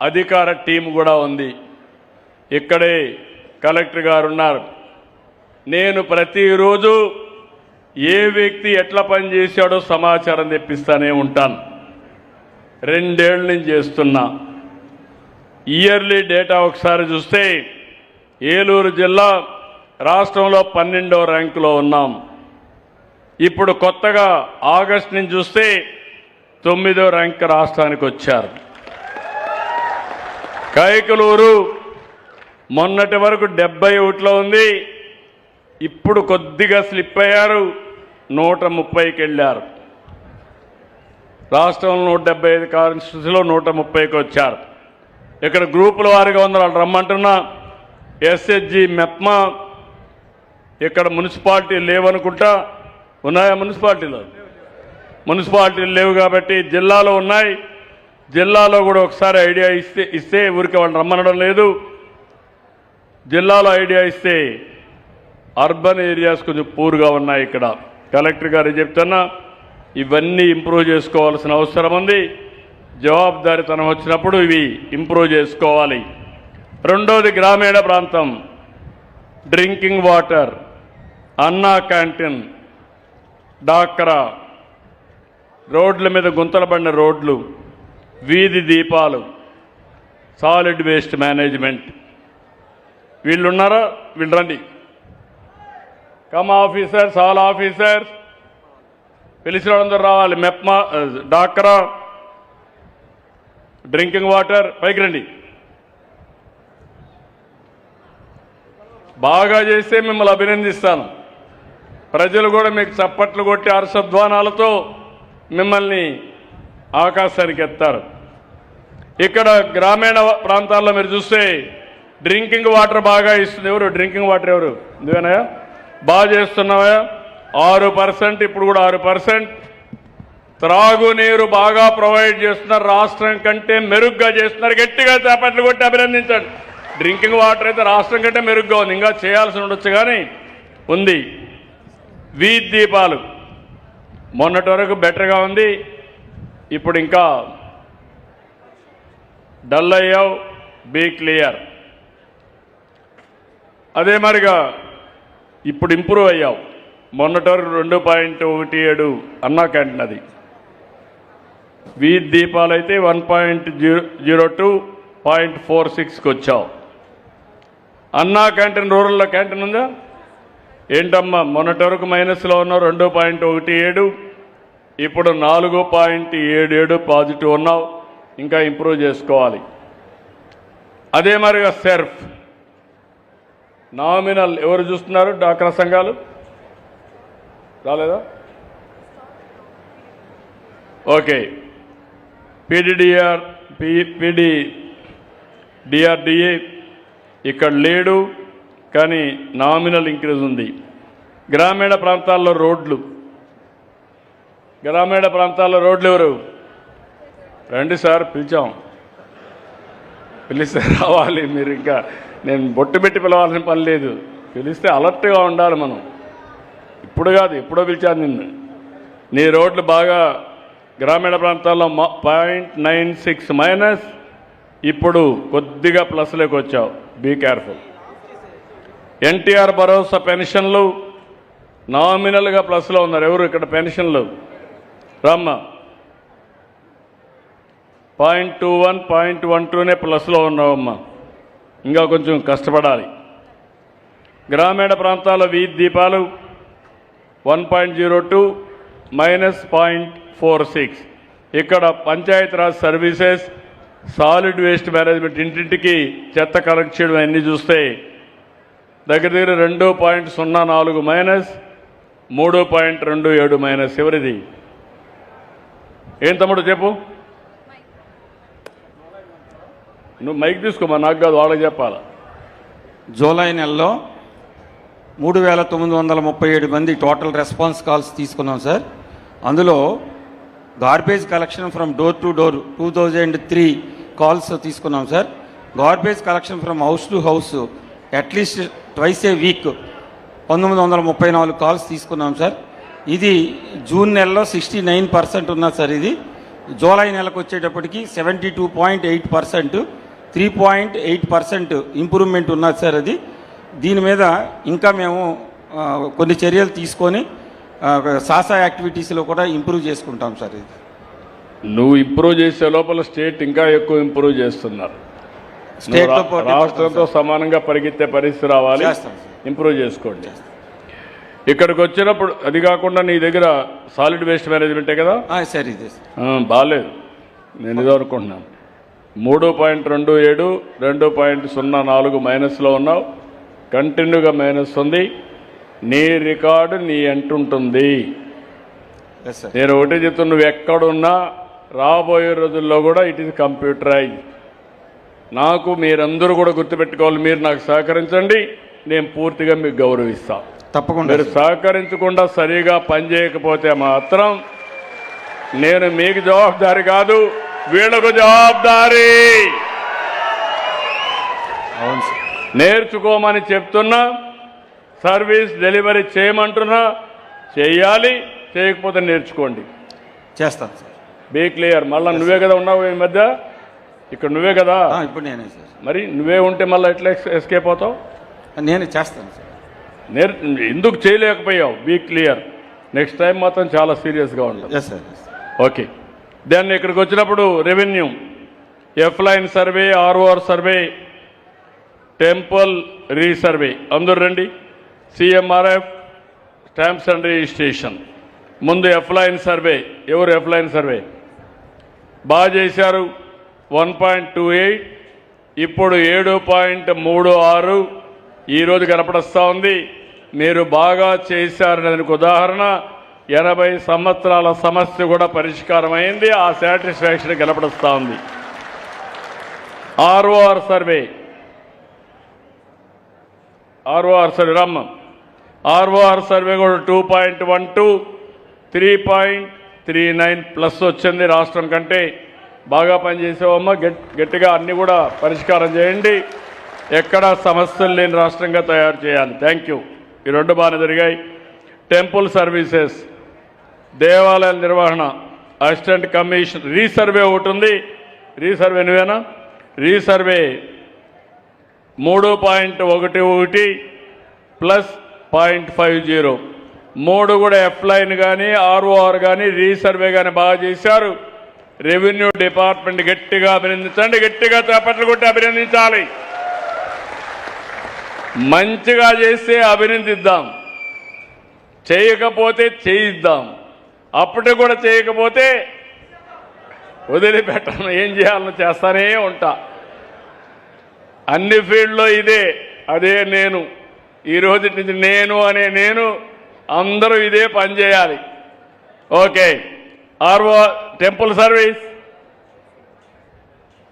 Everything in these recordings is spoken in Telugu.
అధికార టీం కూడా ఉంది. ఇక్కడే కలెక్టర్ గారు ఉన్నారు. నేను ప్రతిరోజు ఏ వ్యక్తి ఎట్లా పనిచేశాడో సమాచారం తెప్పిస్తానే ఉంటాను. 2 ఏళ్ళ నుంచి చేస్తున్నా. ఇయర్లీ డేటా ఒకసారి చూస్తే ఏలూరు జిల్లా రాష్ట్రంలో 12వ ర్యాంకులో ఉన్నాం. ఇప్పుడు కొత్తగా ఆగస్టు నుంచి చూస్తే 9వ ర్యాంక్ రాష్ట్రానికి వచ్చారు. కైకలూరు మొన్నటి వరకు 71లో ఉంది. ఇప్పుడు కొద్దిగా స్లిప్ అయ్యారు, 130కి వెళ్ళారు. రాష్ట్రంలో 175 కాన్స్టిట్యూన్సీలో 130కి వచ్చారు. ఇక్కడ గ్రూపుల వారిగా ఉంది, వాళ్ళు రమ్మంటున్నా. ఎస్హెచ్జి మెప్మా ఇక్కడ మున్సిపాలిటీ లేవనుకుంటా. ఉన్నాయా మున్సిపాలిటీలో? మున్సిపాలిటీలు లేవు కాబట్టి జిల్లాలో ఉన్నాయి. జిల్లాలో కూడా ఒకసారి ఐడియా ఇస్తే ఊరికి వాళ్ళని రమ్మనడం లేదు. జిల్లాలో ఐడియా ఇస్తే అర్బన్ ఏరియాస్ కొంచెం పూర్గా ఉన్నాయి. ఇక్కడ కలెక్టర్ గారు చెప్తున్నా, ఇవన్నీ ఇంప్రూవ్ చేసుకోవాల్సిన అవసరం ఉంది. జవాబుదారీతనం వచ్చినప్పుడు ఇవి ఇంప్రూవ్ చేసుకోవాలి. రెండోది గ్రామీణ ప్రాంతం, డ్రింకింగ్ వాటర్, అన్నా క్యాంటీన్, డాక్రా, రోడ్ల మీద గుంతలు పడిన రోడ్లు, వీధి దీపాలు, సాలిడ్ వేస్ట్ మేనేజ్మెంట్. వీళ్ళున్నారా? వీళ్ళు రండి. కమ్ ఆఫీసర్స్, ఆల్ ఆఫీసర్స్, పిలిచిన వాళ్ళందరూ రావాలి. మెప్మా, డాక్రా, డ్రింకింగ్ వాటర్, పైకి రండి. బాగా చేస్తే మిమ్మల్ని అభినందిస్తాను. ప్రజలు కూడా మీకు చప్పట్లు కొట్టి హర్షధ్వానాలతో మిమ్మల్ని ఆకాశానికి ఎత్తారు. ఇక్కడ గ్రామీణ ప్రాంతాల్లో మీరు చూస్తే డ్రింకింగ్ వాటర్ బాగా ఇస్తుంది. ఎవరు డ్రింకింగ్ వాటర్? ఎవరు? ఎందుకనా బాగా చేస్తున్నావా? 6%, ఇప్పుడు కూడా 6%. త్రాగునీరు బాగా ప్రొవైడ్ చేస్తున్నారు, రాష్ట్రం కంటే మెరుగ్గా చేస్తున్నారు. గట్టిగా చప్పట్లు కొట్టి అభినందించండి. డ్రింకింగ్ వాటర్ అయితే రాష్ట్రం కంటే మెరుగ్గా ఉంది, ఇంకా చేయాల్సి ఉండొచ్చు కానీ ఉంది. వీధి దీపాలు మొన్నటి వరకు బెటర్గా ఉంది, ఇప్పుడు ఇంకా డల్ అయ్యావు, బీ క్లియర్. అదే మరిగా ఇప్పుడు ఇంప్రూవ్ అయ్యావు. మొన్నటి వరకు 2.17 అన్నా క్యాంటీన్, అది వీధి దీపాలు అయితే 1.02, 0.46కి వచ్చావు. అన్నా క్యాంటీన్, రూరల్లో క్యాంటీన్ ఉందా? ఏంటమ్మా మొన్నటి వరకు మైనస్లో ఉన్నావు, 2.17, ఇప్పుడు 4.77 పాజిటివ్ ఉన్నావు. ఇంకా ఇంప్రూవ్ చేసుకోవాలి. అదే మరిగా సెర్ఫ్ నామినల్ ఎవరు చూస్తున్నారు? డాక్రా సంఘాలు రాలేదా? ఓకే. డిఆర్డిఏ ఇక్కడ లేడు కానీ నామినల్ ఇంక్రీజ్ ఉంది. గ్రామీణ ప్రాంతాల్లో రోడ్లు, గ్రామీణ ప్రాంతాల్లో రోడ్లు ఎవరు? రండి సార్, పిలిస్తే రావాలి. మీరు ఇంకా నేను బొట్టు పెట్టి పిలవాల్సిన పని లేదు. పిలిస్తే అలర్ట్గా ఉండాలి మనం. ఇప్పుడు కాదు, ఎప్పుడో పిలిచాను నిన్ను. నీ రోడ్లు బాగా గ్రామీణ ప్రాంతాల్లో 0.96 మైనస్, ఇప్పుడు కొద్దిగా ప్లస్లోకి వచ్చావు. Be careful. ఎన్టీఆర్ భరోసా పెన్షన్లు నామినల్గా ప్లస్లో ఉన్నారు. ఎవరు ఇక్కడ పెన్షన్లు? రామ్మ 0.21, 0.12నే ప్లస్లో ఉన్నావమ్మా. ఇంకా కొంచెం కష్టపడాలి. గ్రామీణ ప్రాంతాల వీధి దీపాలు 1.02 మైనస్ 0.46. ఇక్కడ Panchayati Raj services, solid waste management, ఇంటింటికి చెత్త కలెక్ట్ చేయడం అన్నీ చూస్తే దగ్గర 2.04 మైనస్, 3.27 మైనస్. ఎవరిది? ఏం తమ్ముడు చెప్పు. నువ్వు మైక్ తీసుకోమా, నాకు కాదు వాళ్ళకి చెప్పాలా. జూలై నెలలో 3,937 మంది టోటల్ రెస్పాన్స్ కాల్స్ తీసుకున్నాం సార్. అందులో garbage collection from door to door 2003 calls తీసుకున్నాం sir. Garbage collection from house to house at least twice a week 1934 calls తీసుకున్నాం సార్. ఇది జూన్ నెలలో 69% ఉన్నది సార్. ఇది జూలై నెలకు వచ్చేటప్పటికి 72.8%, 3.8% ఇంప్రూవ్మెంట్ ఉన్నది సార్. అది దీని మీద ఇంకా మేము కొన్ని చర్యలు తీసుకొని సాసా యాక్టివిటీస్లో కూడా ఇంప్రూవ్ చేసుకుంటాం సార్. ఇది నువ్వు ఇంప్రూవ్ చేసే లోపల స్టేట్ ఇంకా ఎక్కువ ఇంప్రూవ్ చేస్తున్నారు. స్టేట్తో రాష్ట్రంతో సమానంగా పరిగెత్తే పరిస్థితి రావాలి, చేస్తాం సార్. ఇంప్రూవ్ చేసుకోండి. ఇక్కడికి వచ్చినప్పుడు అది కాకుండా నీ దగ్గర సాలిడ్ వేస్ట్ మేనేజ్మెంటే కదా సార్. ఇదే సార్. బాగాలేదు, నేను ఇదో అనుకుంటున్నాను. 3.27, 2.04 మైనస్లో ఉన్నావు, కంటిన్యూగా మైనస్ ఉంది. నీ రికార్డు నీ అంటుంటుంది. నేను ఒకటే చెప్తున్నా, నువ్వు ఎక్కడున్నా రాబోయే రోజుల్లో కూడా ఇట్ ఈస్ కంప్యూటరైజ్. నాకు మీరందరూ కూడా గుర్తుపెట్టుకోవాలి, మీరు నాకు సహకరించండి, నేను పూర్తిగా మీకు గౌరవిస్తాను. తప్పకుండా. మీరు సహకరించకుండా సరిగా పనిచేయకపోతే మాత్రం నేను మీకు జవాబుదారి కాదు, వీళ్ళకు జవాబుదారీ. అవును సార్. నేర్చుకోమని చెప్తున్నా, సర్వీస్ డెలివరీ చేయమంటున్నా, చేయాలి. చేయకపోతే నేర్చుకోండి. చేస్తాను సార్. Be clear. మళ్ళీ నువ్వే కదా ఉన్నావు ఈ మధ్య, ఇక్కడ నువ్వే కదా. ఇప్పుడు నేనే సార్. మరి నువ్వే ఉంటే మళ్ళీ ఎట్లా ఎస్కేప్ అవుతావు? నేను చేస్తాను సార్. ఎందుకు చేయలేకపోయావు? Be clear. నెక్స్ట్ టైం మాత్రం చాలా సీరియస్గా ఉంటుంది. Yes sir. ఓకే. దెన్ ఇక్కడికి వచ్చినప్పుడు revenue, ఎఫ్లైన్ survey, ROR survey, temple resurvey, అందరూ రండి. CMRF, stamps and registration. ముందు ఎఫ్లైన్ సర్వే. ఎవరు ఎఫ్లైన్ సర్వే బాగా చేశారు, 1.28, ఇప్పుడు 7.36 ఈరోజు కనపడస్తూ ఉంది. మీరు బాగా చేశారని దానికి ఉదాహరణ 80 సంవత్సరాల సమస్య కూడా పరిష్కారం అయింది. ఆ సాటిస్ఫాక్షన్ కనపడుస్తూ ఉంది. ఆర్ఓఆర్ సర్వే, రమ్మ. ఆర్ఓఆర్ సర్వే కూడా 2.12, 3.39 ప్లస్ వచ్చింది. రాష్ట్రం కంటే బాగా పనిచేసావమ్మా. గట్టిగా అన్ని కూడా పరిష్కారం చేయండి. ఎక్కడ సమస్యలు లేని రాష్ట్రంగా తయారు చేయాలి. Thank you. ఈ రెండు బాగానే జరిగాయి. టెంపుల్ సర్వీసెస్, దేవాలయాల నిర్వహణ, అసిస్టెంట్ కమిషన్, రీసర్వే ఒకటి ఉంది. రీసర్వే నువ్వేనా? రీసర్వే 3.11 ప్లస్ 0.50, 3 కూడా ఎఫ్లైన్ కానీ ఆర్ఓఆర్ కానీ రీసర్వే కానీ బాగా చేశారు. రెవెన్యూ డిపార్ట్మెంట్ గట్టిగా అభినందించండి, గట్టిగా చేపట్లు కొట్టి అభినందించాలి. మంచిగా చేస్తే అభినందిద్దాం, చేయకపోతే చేయిద్దాం. అప్పటి కూడా చేయకపోతే వదిలిపెట్టను, ఏం చేయాలని చేస్తానే ఉంటా. అన్ని ఫీల్డ్లో ఇదే, అదే నేను. ఈ రోజు నుంచి నేను అందరూ ఇదే పని చేయాలి. Okay. RO, temple service,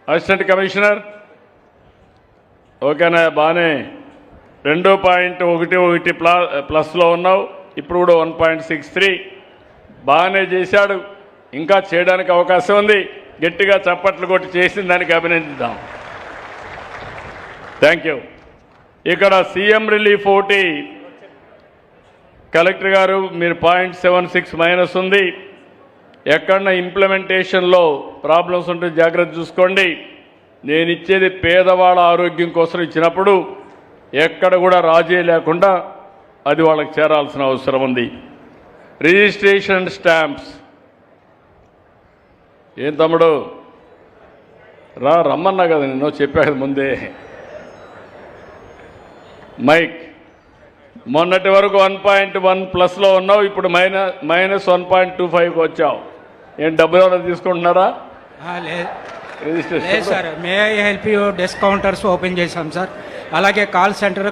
assistant commissioner ఓకేనా? బాగానే 2.11 ప్లస్లో ఉన్నావు. ఇప్పుడు కూడా 1.63 బాగానే చేశాడు. ఇంకా చేయడానికి అవకాశం ఉంది. గట్టిగా చప్పట్లు కొట్టి చేసిన దానికి అభినందిద్దాం. Thank you. ఇక్కడ సీఎం రిలీఫ్ ఒకటి కలెక్టర్ గారు మీరు 0.76 మైనస్ ఉంది. ఎక్కడన్నా ఇంప్లిమెంటేషన్లో ప్రాబ్లమ్స్ ఉంటే జాగ్రత్త చూసుకోండి. నేను ఇచ్చేది పేదవాళ్ళ ఆరోగ్యం కోసం ఇచ్చినప్పుడు ఎక్కడ కూడా రాజీ లేకుండా అది వాళ్ళకి చేరాల్సిన అవసరం ఉంది. రిజిస్ట్రేషన్ స్టాంప్స్ ఏం తమ్ముడు రమ్మన్నా కదా, నేను చెప్పాను ముందే. మైక్ మొన్నటి వరకు 1.1 ప్లస్లో ఉన్నావు, ఇప్పుడు మైనస్ 1.25కి వచ్చావు. ఏం డబ్బులు ఏమైనా తీసుకుంటున్నారా? లేదు sir. May I help you desk counters open చేశాం సార్. అలాగే call centre,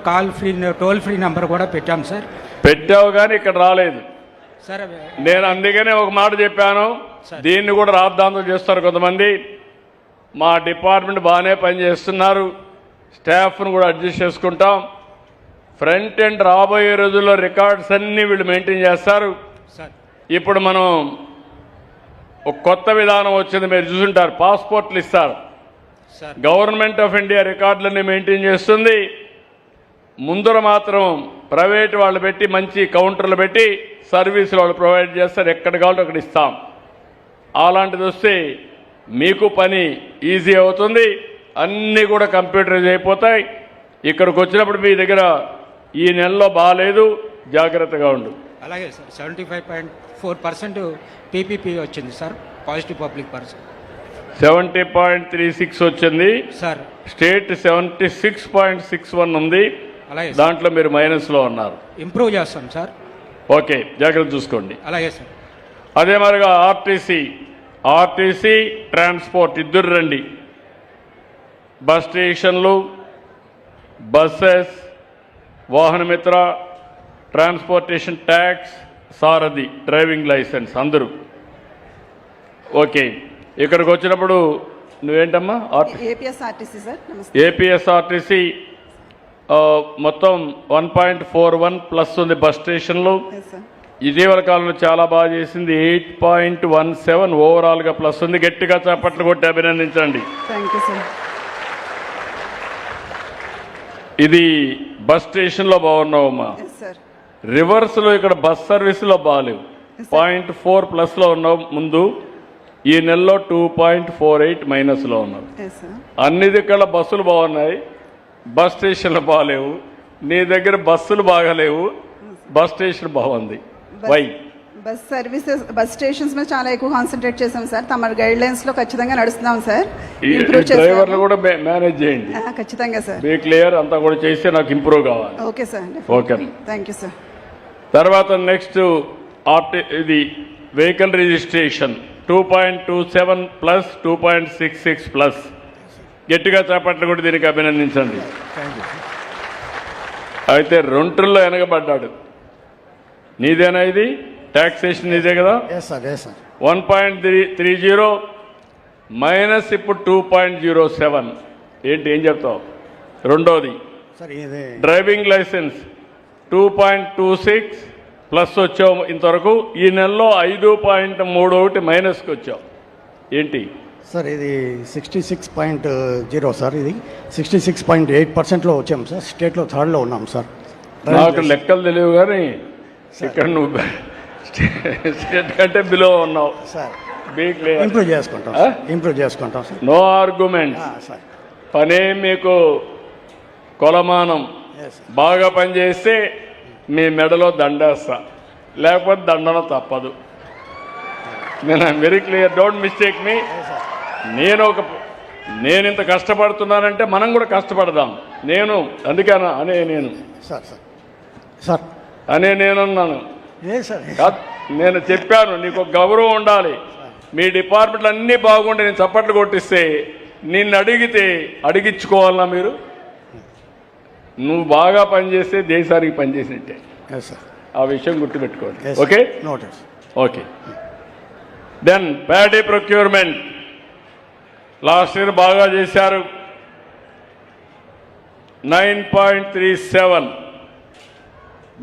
toll free number కూడా పెట్టాం సార్. పెట్టావు కానీ ఇక్కడ రాలేదు సార్. నేను అందుకనే ఒక మాట చెప్పాను, దీన్ని కూడా రాద్దాంతో చేస్తారు కొంతమంది. మా డిపార్ట్మెంట్ బాగానే పనిచేస్తున్నారు, స్టాఫ్ను కూడా అడ్జస్ట్ చేసుకుంటాం. ఫ్రంట్ ఎండ్ రాబోయే రోజుల్లో రికార్డ్స్ అన్నీ వీళ్ళు మెయింటైన్ చేస్తారు. ఇప్పుడు మనం ఒక కొత్త విధానం వచ్చింది, మీరు చూసుంటారు. పాస్పోర్ట్లు ఇస్తారు. గవర్నమెంట్ ఆఫ్ ఇండియా రికార్డులన్నీ మెయింటైన్ చేస్తుంది. ముందర మాత్రం ప్రైవేట్ వాళ్ళు పెట్టి మంచి కౌంటర్లు పెట్టి సర్వీసులు వాళ్ళు ప్రొవైడ్ చేస్తారు. ఎక్కడ కావాలో అక్కడ ఇస్తాం. అలాంటిది వస్తే మీకు పని ఈజీ అవుతుంది, అన్నీ కూడా కంప్యూటరైజ్ అయిపోతాయి. ఇక్కడికి వచ్చినప్పుడు మీ దగ్గర ఈ నెలలో బాగాలేదు, జాగ్రత్తగా ఉండు. అలాగే సార్ 75.4% పీపీపీ వచ్చింది సార్, పాజిటివ్ పబ్లిక్ పర్సన్ 70.36 వచ్చింది సార్. స్టేట్ 76.61 ఉంది. అలాగే సార్. దాంట్లో మీరు మైనస్లో ఉన్నారు. ఇంప్రూవ్ చేస్తాం సార్. ఓకే, జాగ్రత్త చూసుకోండి. అలాగే సార్. అదే మరిగా ఆర్టీసీ ట్రాన్స్పోర్ట్ ఇద్దరు రండి. బస్ స్టేషన్లు, buses, Vahanamitra, transportation tax, Sarathi, driving licence అందరూ. ఓకే, ఇక్కడికి వచ్చినప్పుడు నువ్వేంటమ్మా? APSRTC sir. నమస్తే. ఏపీఎస్ఆర్టీసీ మొత్తం 1.41 ప్లస్ ఉంది బస్ స్టేషన్లు. Yes sir. ఇటీవల కాలంలో చాలా బాగా చేసింది. 8.17 ఓవరాల్గా ప్లస్ ఉంది. గట్టిగా చప్పట్లు కొట్టి అభినందించండి. Thank you sir. ఇది బస్ స్టేషన్లో బాగున్నావమ్మా. Yes sir. రివర్స్లో ఇక్కడ బస్ సర్వీసులో బాగాలేవు. 0.4 ప్లస్లో ఉన్నావు ముందు. ఈ నెలలో 2.48 మైనస్లో ఉన్నావు. Yes sir. అన్ని దగ్గర బస్సులు బాగున్నాయి, బస్ స్టేషన్లు బాగాలేవు. నీ దగ్గర బస్సులు బాగాలేవు, బస్ స్టేషన్ బాగుంది. Why? Bus services, bus stations మీద చాలా ఎక్కువ కాన్సన్ట్రేట్ చేసాం సార్. తమ గైడ్ లైన్స్ లో ఖచ్చితంగా నడుస్తున్నాం సార్. ఈ ఇంప్రూవ్ డ్రైవర్లు కూడా మేనేజ్ చేయండి. ఖచ్చితంగా సార్. బీ క్లియర్ అంతా కూడా చేస్తే నాకు ఇంప్రూవ్ కావాలి. Okay sir. Okay, thank you sir. తర్వాత నెక్స్ట్ ఇది వెహికల్ రిజిస్ట్రేషన్ 2.27 ప్లస్ 2.66 ప్లస్. గట్టిగా చేపట్లు కూడా దీనికి అభినందించండి. అయితే 2 వెనకబడ్డాడు. నీదేనా ఇది? ట్యాక్సేషన్ నీదే కదా? 1.30 మైనస్ ఇప్పుడు 2.07. ఏం చెప్తావు? రెండోది డ్రైవింగ్ లైసెన్స్ 2.26 ప్లస్ వచ్చావు ఇంతవరకు. ఈ నెలలో 5.31 మైనస్కి వచ్చావు. ఏంటి సార్ ఇది 66.0 సార్. ఇది 66.8%లో వచ్చాం సార్. స్టేట్లో 3rd ఉన్నాం సార్. నాకు లెక్కలు తెలియవు కానీ ఇక్కడ నువ్వు స్టేట్ కంటే బిలో ఉన్నావు సార్. Be clear. ఇంప్రూవ్ చేసుకుంటాం సార్. No argument. సార్ పనే మీకు కొలమానం. బాగా పనిచేస్తే మీ మెడలో దండేస్తా, లేకపోతే దండన తప్పదు. నేను వెరీ క్లియర్, డోంట్ మిస్టేక్ మీ. నేను ఇంత కష్టపడుతున్నానంటే మనం కూడా కష్టపడదాం. అందుకే నేను నేనన్నాను. నేను చెప్పాను నీకు ఒక గౌరవం ఉండాలి. మీ డిపార్ట్మెంట్లు అన్నీ బాగుంటే నేను చప్పట్లు కొట్టిస్తే నిన్ను అడిగించుకోవాలన్నా మీరు. నువ్వు బాగా పనిచేస్తే దేశానికి పనిచేసినట్టే. ఆ విషయం గుర్తుపెట్టుకోండి. Okay okay. Then paddy procurement last year బాగా చేశారు. 9.37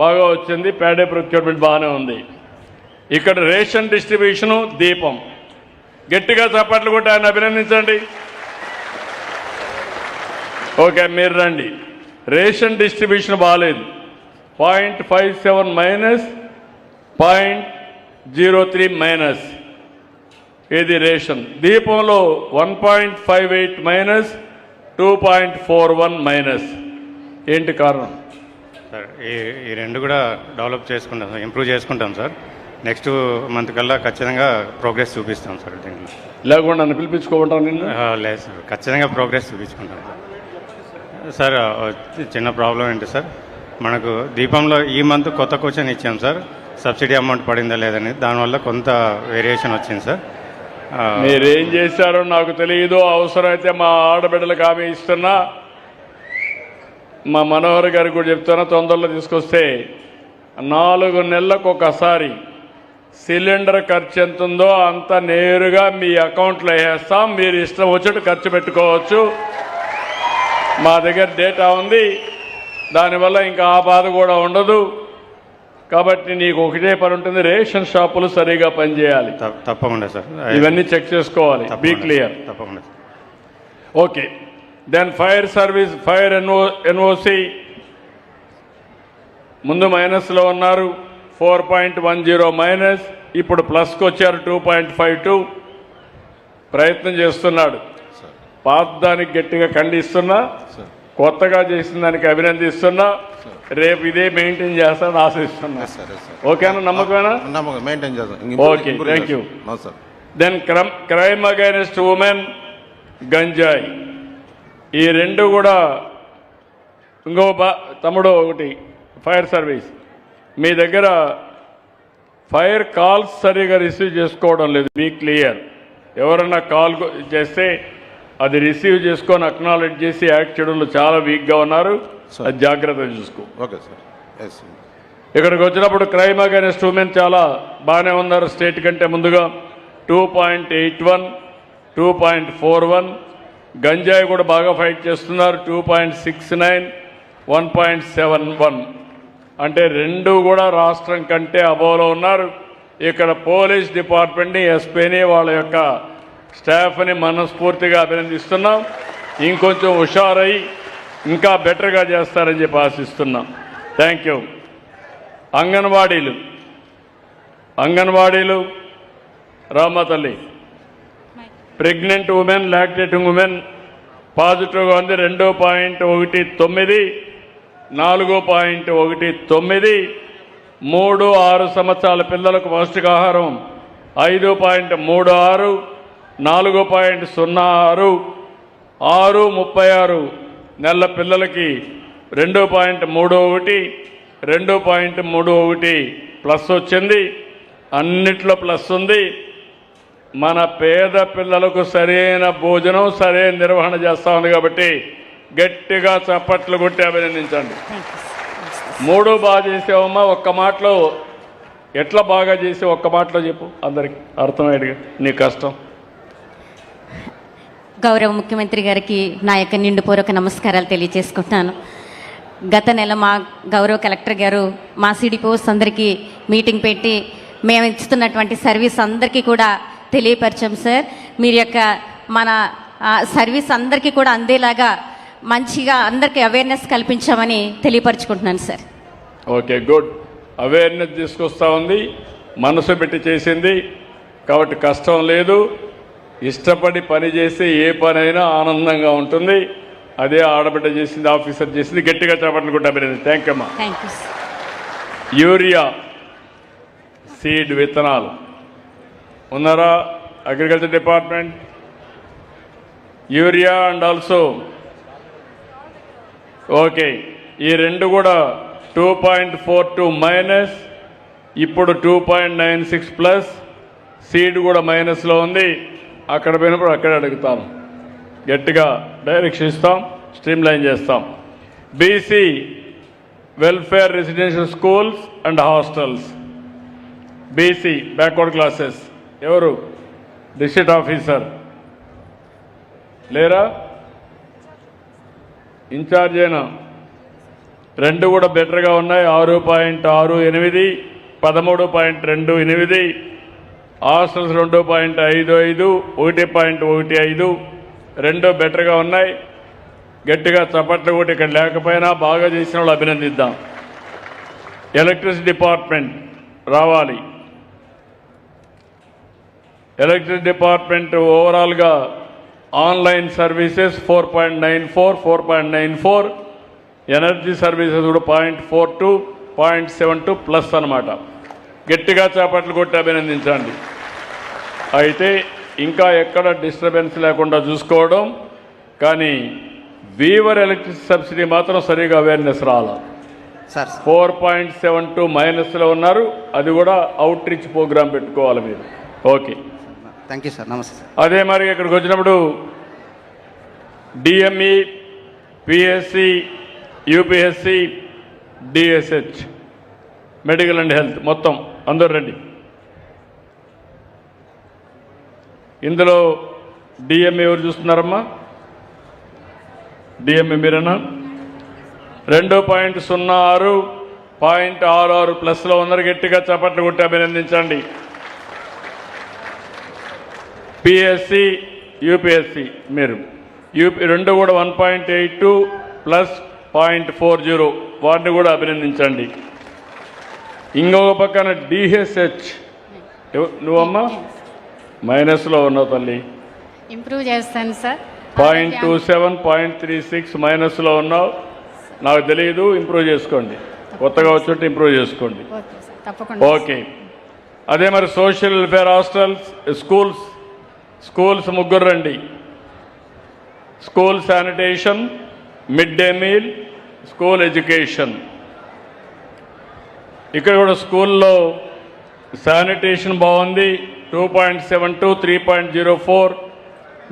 బాగా వచ్చింది. ప్యాడీ ప్రొక్యూర్మెంట్ బాగానే ఉంది. ఇక్కడ రేషన్ డిస్ట్రిబ్యూషను దీపం. గట్టిగా చప్పట్లు కొట్టి ఆయన అభినందించండి. ఓకే, మీరు రండి. రేషన్ డిస్ట్రిబ్యూషన్ బాగాలేదు. 0.57 మైనస్, 0.03 మైనస్. ఇది రేషన్. దీపంలో 1.58 మైనస్, 2.41 మైనస్. ఏంటి కారణం? సార్ ఈ రెండు కూడా డెవలప్ చేసుకుంటాం సార్, ఇంప్రూవ్ చేసుకుంటాం సార్. నెక్స్ట్ మంత్ కల్లా ఖచ్చితంగా ప్రోగ్రెస్ చూపిస్తాం సార్. దీంట్లో లేకుండా నన్ను పిలిపించుకోమంటాను నిన్ను? లేదు సార్, ఖచ్చితంగా ప్రోగ్రెస్ చూపించుకుంటాం సార్. చిన్న ప్రాబ్లం ఏంటి సార్, మనకు దీపంలో ఈ మంత్ కొత్త క్వశ్చన్ ఇచ్చాం సార్, సబ్సిడీ అమౌంట్ పడిందా లేదని. దానివల్ల కొంత వేరియేషన్ వచ్చింది సార్. మీరేం చేశారో నాకు తెలియదు. అవసరమైతే మా ఆడబిడ్డలకు హామీ ఇస్తున్నా, మా మనోహర్ గారికి కూడా చెప్తున్నా, తొందరలో తీసుకొస్తే 4 నెలలకు ఒకసారి సిలిండర్ ఖర్చు ఎంత ఉందో అంత నేరుగా మీ అకౌంట్లో వేస్తాం. మీరు ఇష్టం వచ్చినట్టు ఖర్చు పెట్టుకోవచ్చు. మా దగ్గర డేటా ఉంది. దానివల్ల ఇంకా ఆ బాధ కూడా ఉండదు. కాబట్టి నీకు ఒకటే పని ఉంటుంది, రేషన్ షాపులు సరిగా పనిచేయాలి. తప్పకుండా సార్, ఇవన్నీ చెక్ చేసుకోవాలి. Be clear. తప్పకుండా. Okay. Then fire service, fire NOC ముందు మైనస్లో ఉన్నారు. 4.10 మైనస్, ఇప్పుడు ప్లస్కి వచ్చారు 2.52. ప్రయత్నం చేస్తున్నాడు. పాత దానికి గట్టిగా ఖండిస్తున్నా, కొత్తగా చేసిన దానికి అభినందిస్తున్నా. రేపు ఇదే మెయింటైన్ చేస్తానని ఆశిస్తున్నా. ఓకేనా? నమ్మకమేనా? మెయింటైన్ చేద్దాం. Okay, thank you. Then crime against women, గంజాయి, ఈ రెండు కూడా. ఇంకో తమ్ముడు ఒకటి, ఫైర్ సర్వీస్, మీ దగ్గర ఫైర్ కాల్స్ సరిగా రిసీవ్ చేసుకోవడం లేదు. Be clear. ఎవరన్నా కాల్ చేస్తే అది రిసీవ్ చేసుకొని అక్నాలెడ్జ్ చేసి యాక్ట్ చేయడంలో చాలా వీక్గా ఉన్నారు. అది జాగ్రత్తగా చూసుకో. Okay sir. ఇక్కడికి వచ్చినప్పుడు క్రైమ్ అగైనెస్ట్ ఉమెన్ చాలా బాగానే ఉన్నారు. స్టేట్ కంటే ముందుగా 2.81, 2.41. గంజాయి కూడా బాగా ఫైట్ చేస్తున్నారు. 2.69, 1.71. అంటే రెండు కూడా రాష్ట్రం కంటే అబోవ్లో ఉన్నారు. ఇక్కడ పోలీస్ డిపార్ట్మెంట్ని, ఎస్పీని, వాళ్ళ యొక్క స్టాఫ్ని మనస్ఫూర్తిగా అభినందిస్తున్నాం. ఇంకొంచెం హుషారై ఇంకా బెటర్గా చేస్తారని చెప్పి ఆశిస్తున్నాం. Thank you. అంగన్వాడీలు రామతల్లి, ప్రెగ్నెంట్ ఉమెన్, లాక్టేటింగ్ ఉమెన్ పాజిటివ్గా ఉంది. 2.19, 4.19. 3-6 సంవత్సరాల పిల్లలకు పౌష్టికాహారం 5.36, 4.06, 6-36 నెలల పిల్లలకి 2.31, 2.31 ప్లస్ వచ్చింది. అన్నిట్లో ప్లస్ ఉంది. మన పేద పిల్లలకు సరైన భోజనం, సరైన నిర్వహణ చేస్తా ఉంది కాబట్టి గట్టిగా చప్పట్లు కొట్టి అభినందించండి. 3 బాగా చేసావమ్మా. ఒక్క మాటలో ఎట్లా బాగా చేసి ఒక్క మాటలో చెప్పు అందరికి అర్థమయ్యేట్టుగా. నీ కష్టం. గౌరవ ముఖ్యమంత్రి గారికి నా యొక్క నిండుపూర్వక నమస్కారాలు తెలియజేసుకుంటున్నాను. గత నెల మా గౌరవ కలెక్టర్ గారు మా సిడిపోస్ అందరికీ మీటింగ్ పెట్టి మేము ఇస్తున్నటువంటి సర్వీస్ అందరికీ కూడా తెలియపరిచాం సార్. మీరు యొక్క మన సర్వీస్ అందరికీ కూడా అందేలాగా మంచిగా అందరికీ అవేర్నెస్ కల్పించామని తెలియపరచుకుంటున్నాను సార్. Okay, good. అవేర్నెస్ తీసుకొస్తా ఉంది, మనసు పెట్టి చేసింది కాబట్టి కష్టం లేదు. ఇష్టపడి పని చేస్తే ఏ పనైనా ఆనందంగా ఉంటుంది. అదే ఆడబిడ్డ చేసింది, ఆఫీసర్ చేసింది. గట్టిగా చేపట్లు కూడా అభినందించి. థ్యాంక్ యూ అమ్మా. Thank you. యూరియా సీడ్ విత్తనాలు ఉన్నారా? Agriculture department urea and also okay. ఈ రెండు కూడా 2.42 మైనస్, ఇప్పుడు 2.96 ప్లస్. సీడ్ కూడా మైనస్లో ఉంది. అక్కడ పోయినప్పుడు అక్కడే అడుగుతాను. గట్టిగా డైరెక్షన్ ఇస్తాం, స్ట్రీమ్ లైన్ చేస్తాం. BC welfare residential schools and hostels, BC backward classes ఎవరు? డిస్ట్రిక్ట్ ఆఫీసర్ లేరా? ఇన్ఛార్జ్ అయినా. రెండు కూడా బెటర్గా ఉన్నాయి. 6.68, 13.28. హాస్టల్స్ 2.55, 1.15. రెండు బెటర్గా ఉన్నాయి. గట్టిగా చప్పట్లు కూడా ఇక్కడ లేకపోయినా బాగా చేసిన వాళ్ళు అభినందిద్దాం. ఎలక్ట్రిసిటీ డిపార్ట్మెంట్ రావాలి. ఎలక్ట్రిసిటీ డిపార్ట్మెంట్ ఓవరాల్గా ఆన్లైన్ సర్వీసెస్ 4.94, 4.94. ఎనర్జీ సర్వీసెస్ కూడా 0.42, 0.72 ప్లస్ అన్నమాట. గట్టిగా చేపట్లు కొట్టి అభినందించండి. అయితే ఇంకా ఎక్కడ డిస్టర్బెన్స్ లేకుండా చూసుకోవడం. కానీ వీవర్ ఎలక్ట్రిసిటీ సబ్సిడీ మాత్రం సరిగా అవేర్నెస్ రాలా. 4.72 మైనస్లో ఉన్నారు. అది కూడా అవుట్ రీచ్ ప్రోగ్రామ్ పెట్టుకోవాలి మీరు. Okay, thank you sir. నమస్తే సార్. అదే మరి ఇక్కడికి వచ్చినప్పుడు DME, PSC, UPSC, DSH, medical and health మొత్తం అందరూ రండి. ఇందులో డిఎంఈ ఎవరు చూస్తున్నారమ్మా? డిఎంఈ మీరేనా? 2.06, 0.66 ప్లస్లో ఉన్నారు. గట్టిగా చప్పట్లు కొట్టి అభినందించండి. పిఎస్సి, యూపీఎస్సి మీరు రెండు కూడా 1.82 ప్లస్ 0.40 వాటిని కూడా అభినందించండి. ఇంకొక పక్కన డిహెచ్హెచ్ నువ్వమ్మా మైనస్లో ఉన్నావు తల్లి. ఇంప్రూవ్ చేస్తాను సార్. 0.27, 0.36 మైనస్లో ఉన్నావు. నాకు తెలియదు, ఇంప్రూవ్ చేసుకోండి. కొత్తగా వచ్చుంటే ఇంప్రూవ్ చేసుకోండి. ఓకే సార్, తప్పకుండా. ఓకే. అదే మరి సోషల్ వెల్ఫేర్ హాస్టల్స్, స్కూల్స్ ముగ్గురు రండి. School sanitation, mid day meal, school education. ఇక్కడ కూడా స్కూల్లో శానిటేషన్ బాగుంది, 2.72, 3.04.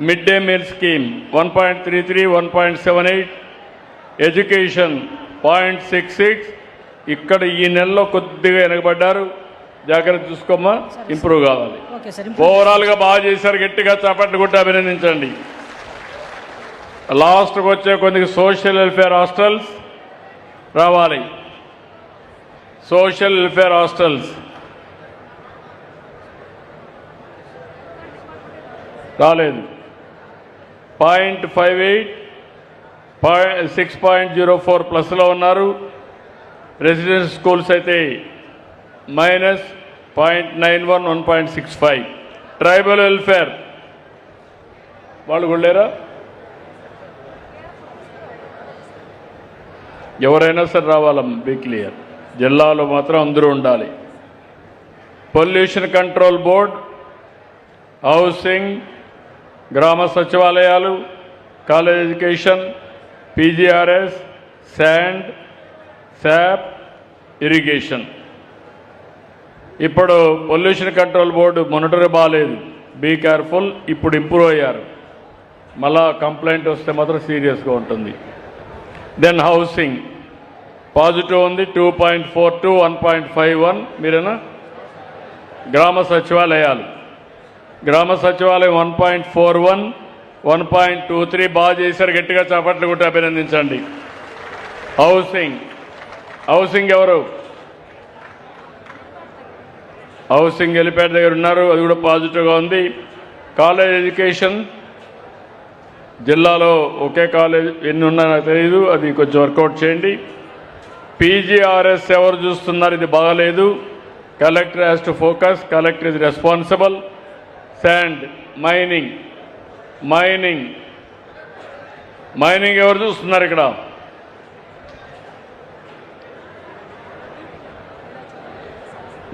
Mid day meal scheme 1.33, 1.78. Education 0.66. ఇక్కడ ఈ నెలలో కొద్దిగా వెనకబడ్డారు, జాగ్రత్త చూసుకోమ్మా, ఇంప్రూవ్ కావాలి. ఓవరాల్గా బాగా చేశారు, గట్టిగా చప్పట్లు కొట్టి అభినందించండి. లాస్ట్కి వచ్చే కొద్దిగా సోషల్ వెల్ఫేర్ హాస్టల్స్ రావాలి. సోషల్ వెల్ఫేర్ హాస్టల్స్ రాలేదు. 0.58, 6.04 ప్లస్లో ఉన్నారు. రెసిడెన్షియల్ స్కూల్స్ అయితే -0.91, 1.65. ట్రైబల్ వెల్ఫేర్ వాళ్ళు కూడా లేరా? ఎవరైనా సరే రావాలమ్మ, బీ క్లియర్. జిల్లాలో మాత్రం అందరూ ఉండాలి. పొల్యూషన్ కంట్రోల్ బోర్డ్, హౌసింగ్, గ్రామ సచివాలయాలు, కాలేజ్ ఎడ్యుకేషన్, పీజీఆర్ఎస్, శాండ్, శాప్, ఇరిగేషన్. ఇప్పుడు పొల్యూషన్ కంట్రోల్ బోర్డు మొనిటర్ బాగాలేదు, బీ కేర్ఫుల్. ఇప్పుడు ఇంప్రూవ్ అయ్యారు, మళ్ళా కంప్లైంట్ వస్తే మాత్రం సీరియస్గా ఉంటుంది. దెన్ హౌసింగ్ పాజిటివ్ ఉంది, 2.42, 1.51. మీరేనా? గ్రామ సచివాలయాలు 1.41, 1.23. బాగా చేశారు, గట్టిగా చప్పట్లు కొట్టి అభినందించండి. హౌసింగ్ ఎవరు? హౌసింగ్ హెలిప్యాడ్ దగ్గర ఉన్నారు, అది కూడా పాజిటివ్గా ఉంది. కాలేజ్ ఎడ్యుకేషన్ జిల్లాలో ఒకే కాలేజ్, ఎన్ని ఉన్నాయో నాకు తెలియదు, అది కొంచెం వర్కౌట్ చేయండి. పీజీఆర్ఎస్ ఎవరు చూస్తున్నారు? ఇది బాగలేదు. Collector has to focus, collector is responsible. Sand, mining ఎవరు చూస్తున్నారు ఇక్కడ?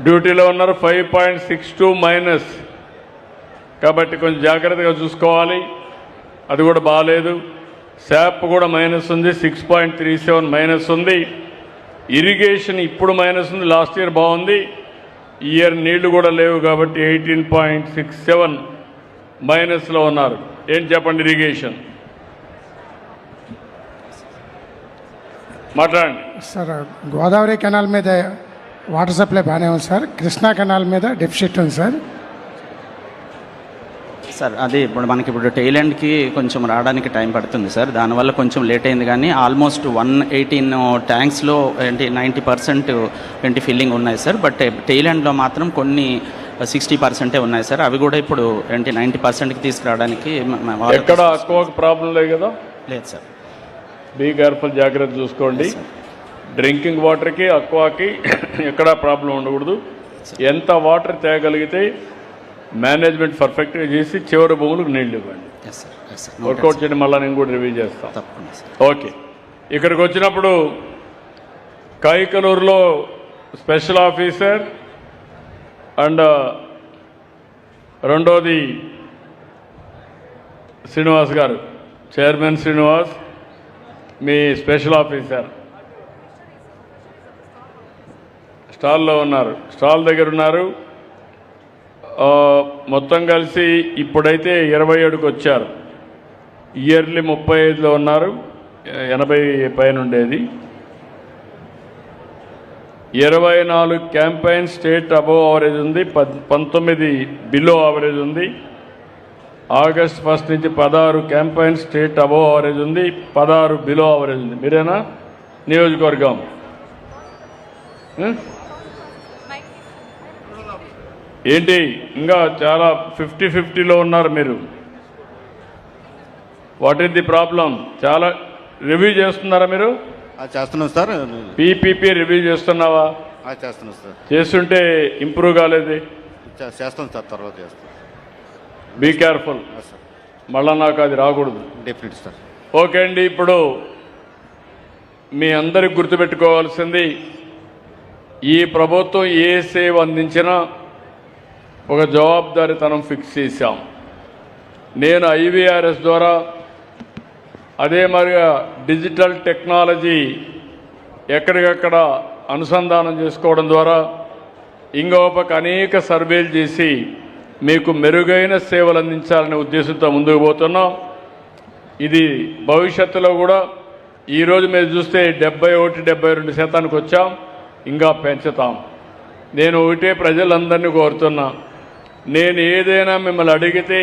డ్యూటీలో ఉన్నారు, 5.62 మైనస్. కాబట్టి కొంచెం జాగ్రత్తగా చూసుకోవాలి, అది కూడా బాగాలేదు. శాప్ కూడా మైనస్ ఉంది, 6.37 మైనస్ ఉంది. ఇరిగేషన్ ఇప్పుడు మైనస్ ఉంది, లాస్ట్ ఇయర్ బాగుంది. ఈ ఇయర్ నీళ్లు కూడా లేవు కాబట్టి 18.67 మైనస్లో ఉన్నారు. ఏం చెప్పండి ఇరిగేషన్? మాట్లాడండి సార్. గోదావరి కెనాల్ మీద వాటర్ సప్లై బాగానే ఉంది సార్. కృష్ణా కెనాల్ మీద డెఫిసిట్ ఉంది సార్. సార్ అది ఇప్పుడు టెయిల్ ఎండ్కి కొంచెం రావడానికి టైం పడుతుంది సార్, దానివల్ల కొంచెం లేట్ అయింది. కానీ ఆల్మోస్ట్ 118 ట్యాంక్స్లో 90% ఫిల్లింగ్ ఉన్నాయి సార్. బట్ టెయిల్ ఎండ్లో మాత్రం కొన్ని 60% ఉన్నాయి సార్. అవి కూడా ఇప్పుడు 90%కి తీసుకురావడానికి ఎక్కడ అక్వాకి ప్రాబ్లం లేదు కదా? లేదు సార్. బీ కేర్ఫుల్, జాగ్రత్త చూసుకోండి. డ్రింకింగ్ వాటర్కి, అక్వాకి ఎక్కడా ప్రాబ్లం ఉండకూడదు. ఎంత వాటర్ తేగలిగితే మేనేజ్మెంట్ పర్ఫెక్ట్గా చేసి చివరి భూములకు నీళ్ళు ఇవ్వండి. వర్కౌట్ చేయడం మళ్ళీ నేను కూడా రివ్యూ చేస్తాను. ఓకే. ఇక్కడికి వచ్చినప్పుడు కైకలూరులో స్పెషల్ ఆఫీసర్ అండ్ రెండోది శ్రీనివాస్ గారు, చైర్మన్ శ్రీనివాస్, మీ స్పెషల్ ఆఫీసర్ స్టాల్లో ఉన్నారు, స్టాల్ దగ్గర ఉన్నారు. మొత్తం కలిసి ఇప్పుడైతే 27కి వచ్చారు. ఇయర్లీ 35లో ఉన్నారు, 80 పైన ఉండేది. 24 క్యాంపెయిన్ స్టేట్ అబోవ్ యావరేజ్ ఉంది, 19 బిలో యావరేజ్ ఉంది. ఆగస్ట్ 1 నుంచి 16 క్యాంపెయిన్ స్టేట్ అబోవ్ యావరేజ్ ఉంది, 16 బిలో యావరేజ్ ఉంది. మీరేనా నియోజకవర్గం? ఏంటి ఇంకా చాలా 50-50లో ఉన్నారు మీరు. What is the problem? చాలా రివ్యూ చేస్తున్నారా మీరు? చేస్తున్నాం సార్. పీపీపీ రివ్యూ చేస్తున్నావా? చేస్తున్నాం సార్. చేస్తుంటే ఇంప్రూవ్ కాలేదు. చేస్తాం సార్, తర్వాత చేస్తాం. Be careful. మళ్ళా నాకు అది రాకూడదు. Definite sir. ఓకే అండి. ఇప్పుడు మీ అందరికి గుర్తుపెట్టుకోవాల్సింది, ఈ ప్రభుత్వం ఏ సేవ అందించినా ఒక జవాబుదారీతనం ఫిక్స్ చేశాం. నేను IVRS ద్వారా, అదే మరిగా డిజిటల్ టెక్నాలజీ ఎక్కడికక్కడ అనుసంధానం చేసుకోవడం ద్వారా ఇంకొక అనేక సర్వేలు చేసి మీకు మెరుగైన సేవలు అందించాలనే ఉద్దేశంతో ముందుకు పోతున్నాం. ఇది భవిష్యత్తులో కూడా ఈరోజు మీరు చూస్తే 71-72% వచ్చాం, ఇంకా పెంచుతాం. నేను ఒకటే ప్రజలందరినీ కోరుతున్నా, నేను ఏదైనా మిమ్మల్ని అడిగితే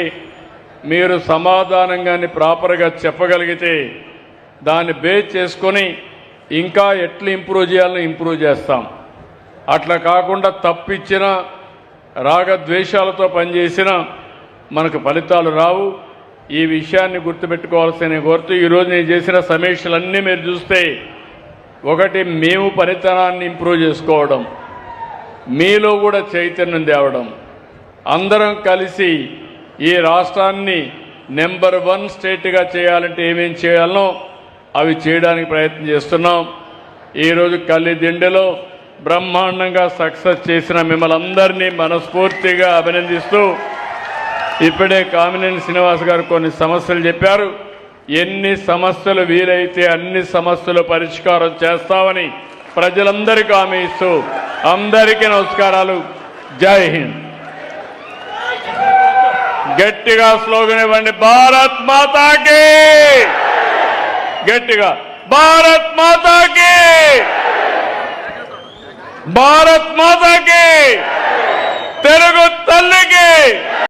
మీరు సమాధానంగాని ప్రాపర్గా చెప్పగలిగితే దాన్ని బేస్ చేసుకొని ఇంకా ఎట్లా ఇంప్రూవ్ చేయాలని ఇంప్రూవ్ చేస్తాం. అట్లా కాకుండా తప్పిచ్చిన రాగద్వేషాలతో పనిచేసిన మనకు ఫలితాలు రావు. ఈ విషయాన్ని గుర్తుపెట్టుకోవాల్సిన కోరుతూ ఈరోజు నేను చేసిన సమీక్షలన్నీ మీరు చూస్తే, ఒకటి మేము పనితనాన్ని ఇంప్రూవ్ చేసుకోవడం, మీలో కూడా చైతన్యం తేవడం, అందరం కలిసి ఈ రాష్ట్రాన్ని నెంబర్ 1 స్టేట్గా చేయాలంటే ఏమేం చేయాలనో అవి చేయడానికి ప్రయత్నం చేస్తున్నాం. ఈరోజు కల్లిదిండిలో బ్రహ్మాండంగా సక్సెస్ చేసిన మిమ్మల్ని అందరినీ మనస్ఫూర్తిగా అభినందిస్తూ, ఇప్పుడే కామినేని శ్రీనివాస్ గారు కొన్ని సమస్యలు చెప్పారు. ఎన్ని సమస్యలు వీలైతే అన్ని సమస్యలు పరిష్కారం చేస్తామని ప్రజలందరికీ హామీ ఇస్తూ అందరికీ నమస్కారాలు. జై హింద్. గట్టిగా స్లోగన్ ఇవ్వండి, భారత్ మాతాకి. గట్టిగా, భారత్ మాతాకి, భారత్ మాతాకి, తెలుగు తల్లికి.